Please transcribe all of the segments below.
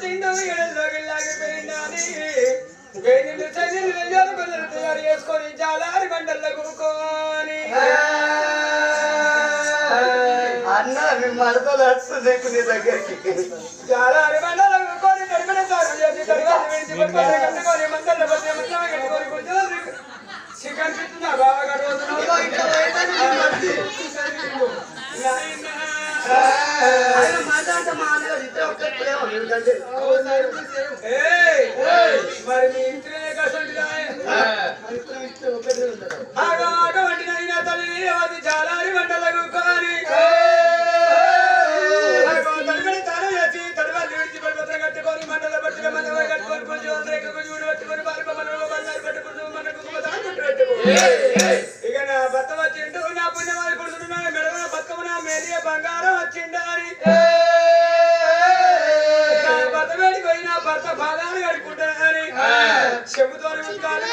వచ్చిందో ఎడల్లోకి లాగిపోయిందని వేణిలు చైనలు వెయ్యాలి పిల్లలు తయారు చేసుకొని జాలారి బండల్లో కూకొని అన్న మీ మడతలు వస్తుంది నీ దగ్గరికి జాలారి బండల్లో కూకొని తడిపిన సాగు చేసి తడివాళ్ళు విడిచి పట్టుకొని కట్టుకొని మందల్లో పట్టి మందలు కట్టుకొని కూర్చొని చికెన్ పిస్తున్నా బాగా రోజున మరి మీ ఇంట్లో వంటినైనా తల్లి అది జాలారి వంటలకు కానీ తాను చేసి తడివాళ్ళు విడిచి పడిపత్రం కట్టుకొని మంటలు పట్టుగా మందలు కట్టుకొని కొంచెం చూడు పట్టుకొని పారిపోమని బంగారు పట్టుకుంటూ మనకు పెట్టుకో ఇక నా భర్త వచ్చిండు నా పుణ్యమాలి కొడుతున్నా మెడవన బతుకమ్మ నా మేలియ బంగారం వచ్చిండారి భర్త వేడికి పోయి నా భర్త బాగానే కడుక్కుంటానని చెబుతోని ముత్తాలు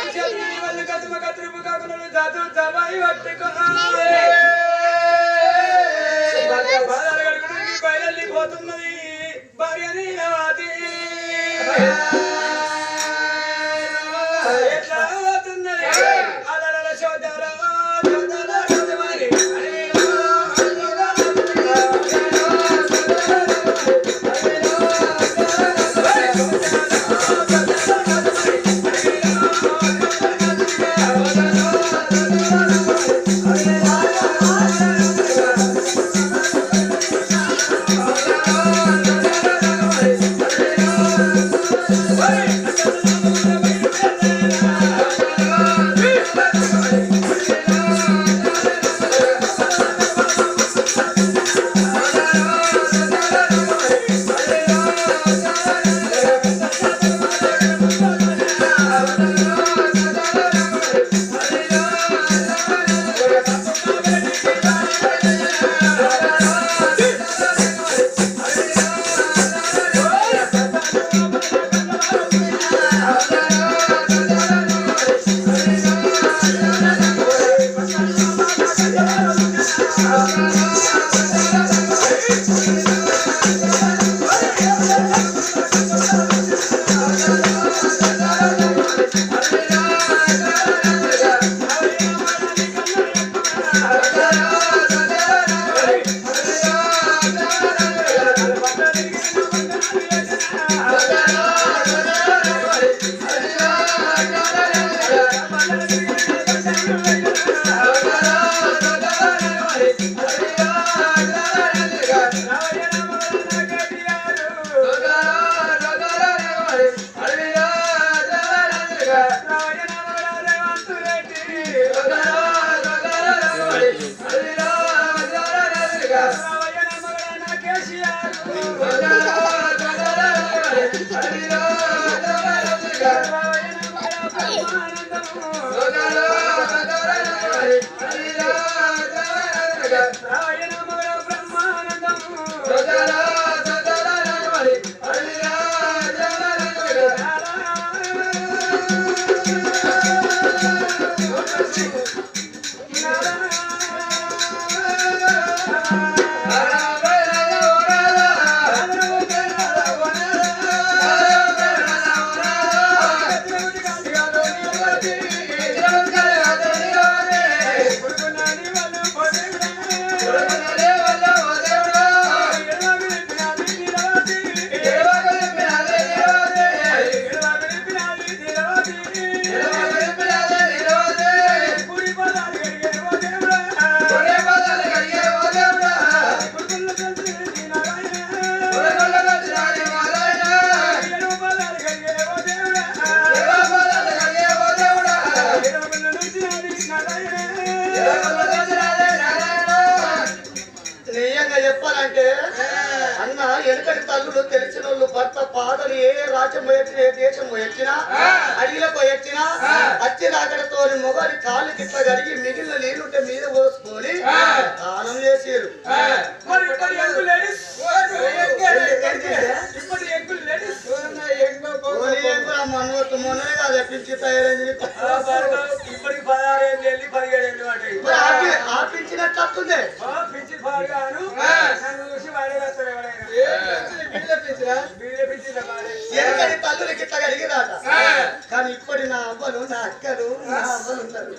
వాళ్ళు కతుమ కత్తిరిపు కాకుండా జాతులు తబాయి పట్టుకోవాలి బాధాలు కడుకుని బయలుపోతున్నది భార్యని నవాది ఎట్లా పోతున్నది అలల చోదరా చెప్పాలంటే అన్న ఎనకటి తల్లులు తెలిసిన వాళ్ళు భర్త పాటలు ఏ రాజ్యం పోయొచ్చినా ఏ దేశం పోయొచ్చినా అడిగిలో పోయొచ్చినా అచ్చి రాకడతో మొగడి కాళ్ళు గిట్ల కడిగి మిగిలిన నీళ్ళుంటే మీద పోసుకొని స్నానం చేసారు. మనవత్తు మొన్ననే కాదు ఎప్పించి తయారైంది. ఇప్పటికి 16 ఏళ్ళు వెళ్ళి 17 ఏళ్ళు ఆపించినట్టు వస్తుంది. పిచ్చి పాడుగాను నన్ను చూసి వాడే వేస్తారు ఎవరైనా ఎనకటి తల్లులకి ఇట్లా కడిగిరాట కానీ ఇప్పటి నా అవ్వలు నా అక్కలు నా అవ్వలు ఉన్నారు